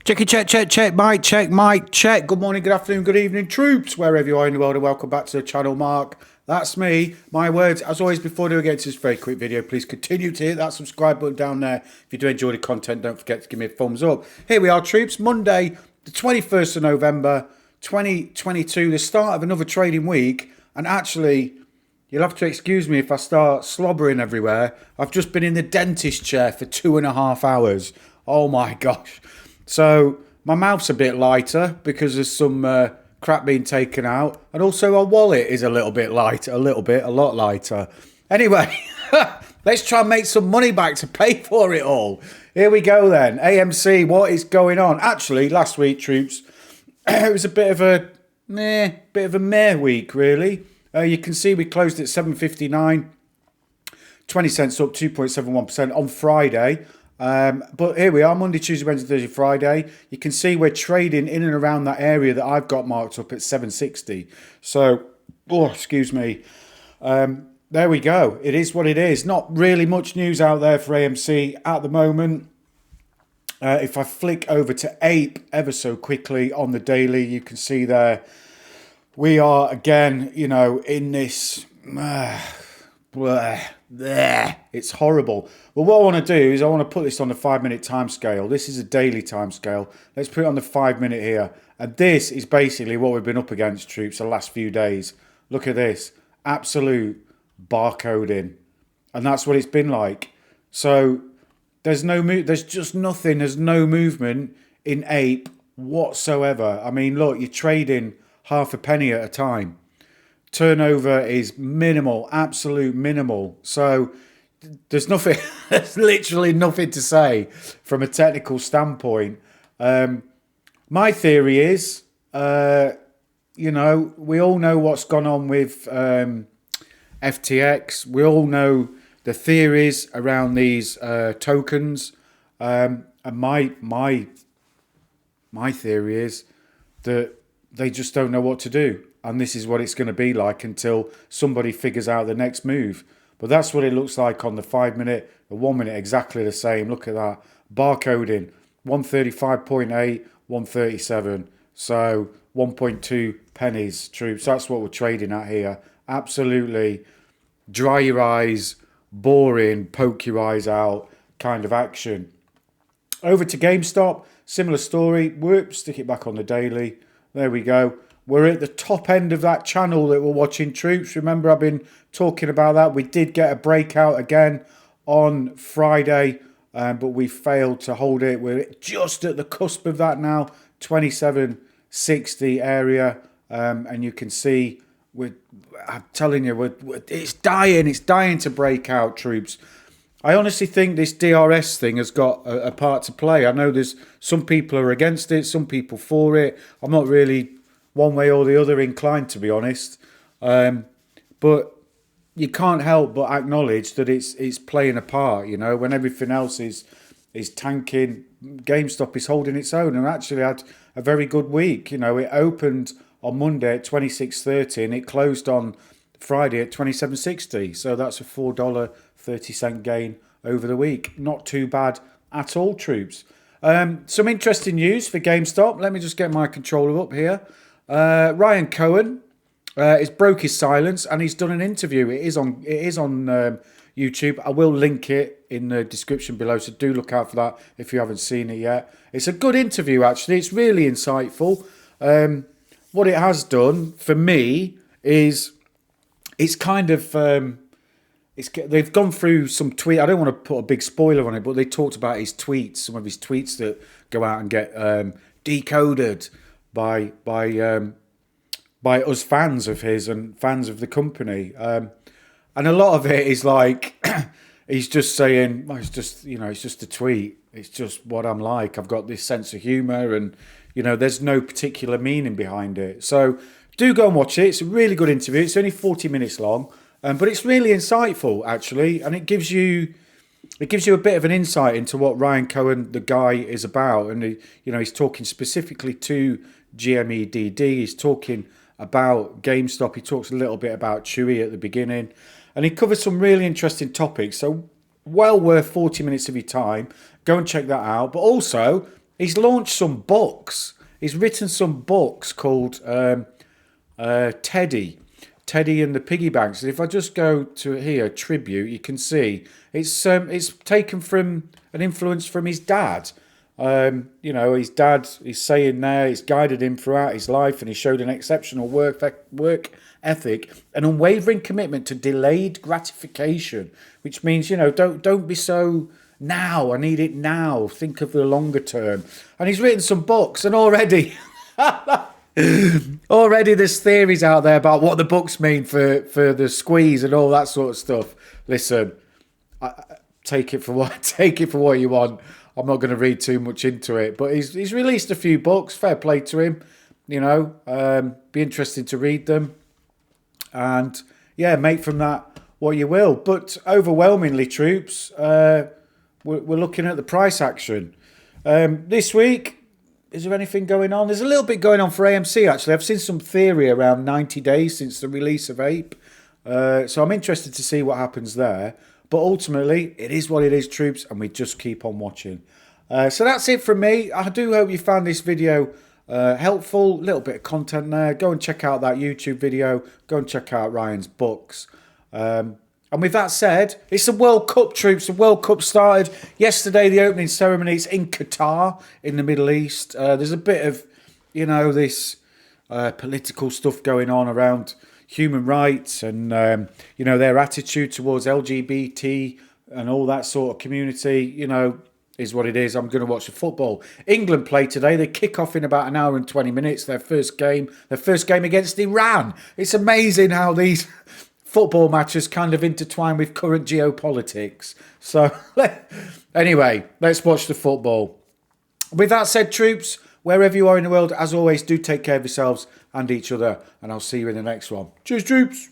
Checky, check, mic, check. Good morning, good afternoon, good evening, troops, wherever you are in the world, and welcome back to the channel. Mark, that's me. My words, as always, before we get to this very quick video, please continue to hit that subscribe button down there. If you do enjoy the content, don't forget to give me a thumbs up. Here we are, troops, Monday, the 21st of November, 2022, the start of another trading week, and actually, you'll have to excuse me if I start slobbering everywhere. I've just been in the dentist chair for 2.5 hours. Oh my gosh. So my mouth's a bit lighter because there's some crap being taken out. And also our wallet is a little bit lighter, a lot lighter. Anyway, let's try and make some money back to pay for it all. Here we go then. AMC, what is going on? Actually, last week, troops, it was a bit of a meh week, really. You can see we closed at 7.59, 20 cents up, 2.71% on Friday. But here we are, Monday, Tuesday, Wednesday, Thursday, Friday. You can see we're trading in and around that area that I've got marked up at 760. So, excuse me. There we go. It is what it is. Not really much news out there for AMC at the moment. If I flick over to APE ever so quickly on the daily, you can see there we are again, in this... It's horrible. Well, what I want to do is I want to put this on the 5-minute time scale. This is a daily time scale. Let's put it on the 5-minute here. And this is basically what we've been up against, troops, the last few days. Look at this. Absolute barcoding. And that's what it's been like. So there's just nothing. There's no movement in APE whatsoever. I mean, look, you're trading half a penny at a time. Turnover is minimal, absolute minimal. So there's nothing, there's literally nothing to say from a technical standpoint. My theory is, we all know what's gone on with FTX. We all know the theories around these tokens. And my theory is that they just don't know what to do. And this is what it's going to be like until somebody figures out the next move. But that's what it looks like on the 5-minute, the 1 minute, exactly the same. Look at that. Barcoding, 135.8, 137. So 1.2 pennies, troops. That's what we're trading at here. Absolutely dry your eyes, boring, poke your eyes out kind of action. Over to GameStop, similar story. Whoops, stick it back on the daily. There we go. We're at the top end of that channel that we're watching, troops. Remember, I've been talking about that. We did get a breakout again on Friday, but we failed to hold it. We're just at the cusp of that now, 27.60 area. And you can see, I'm telling you, it's dying to break out, troops. I honestly think this DRS thing has got a part to play. I know there's some people are against it, some people for it. I'm not really one way or the other inclined, to be honest, but you can't help but acknowledge that it's playing a part. When everything else is tanking, GameStop is holding its own and actually had a very good week. It opened on Monday at 26.30 and it closed on Friday at 27.60, so that's a $4.30 gain over the week. Not too bad at all, troops. Some interesting news for GameStop. Let me just get my controller up here. Ryan Cohen has broke his silence and he's done an interview. It is on YouTube. I will link it in the description below, so do look out for that if you haven't seen it yet. It's a good interview, actually. It's really insightful. What it has done for me is it's kind of they've gone through some tweets. I don't want to put a big spoiler on it, but they talked about his tweets, some of his tweets that go out and get decoded by us fans of his and fans of the company, and a lot of it is like he's just saying, it's just a tweet. It's just what I'm like. I've got this sense of humour, and there's no particular meaning behind it. So do go and watch it. It's a really good interview. It's only 40 minutes long, but it's really insightful actually, and it gives you a bit of an insight into what Ryan Cohen, the guy, is about. And he's talking specifically to GME He's talking about GameStop. He talks a little bit about Chewy at the beginning, and he covers some really interesting topics. So well worth 40 minutes of your time. Go and check that out. But also, he's launched some books. He's written some books called Teddy and the Piggy Banks. And if I just go to here, tribute, you can see it's taken from an influence from his dad. You know, his dad is saying there, he's guided him throughout his life, and he showed an exceptional work ethic, an unwavering commitment to delayed gratification, which means, you know, don't be so now. I need it now. Think of the longer term. And he's written some books, and already there's theories out there about what the books mean for the squeeze and all that sort of stuff. Listen, take it for what you want. I'm not going to read too much into it, but he's released a few books. Fair play to him. You know, be interesting to read them, and yeah, make from that what you will. But overwhelmingly, troops, we're looking at the price action this week. Is there anything going on? There's a little bit going on for AMC, actually. I've seen some theory around 90 days since the release of APE. So I'm interested to see what happens there. But ultimately, it is what it is, troops, and we just keep on watching. So that's it from me. I do hope you found this video helpful. A little bit of content there. Go and check out that YouTube video. Go and check out Ryan's books. And with that said, it's the World Cup, troops. The World Cup started yesterday, the opening ceremony. It's in Qatar, in the Middle East. There's a bit of, you know, this political stuff going on around human rights and, you know, their attitude towards LGBT and all that sort of community, you know, is what it is. I'm going to watch the football. England play today. They kick off in about an hour and 20 minutes, their first game against Iran. It's amazing how these football matches kind of intertwine with current geopolitics. So anyway, let's watch the football. With that said, troops, wherever you are in the world, as always, do take care of yourselves and each other, and I'll see you in the next one. Cheers, troops.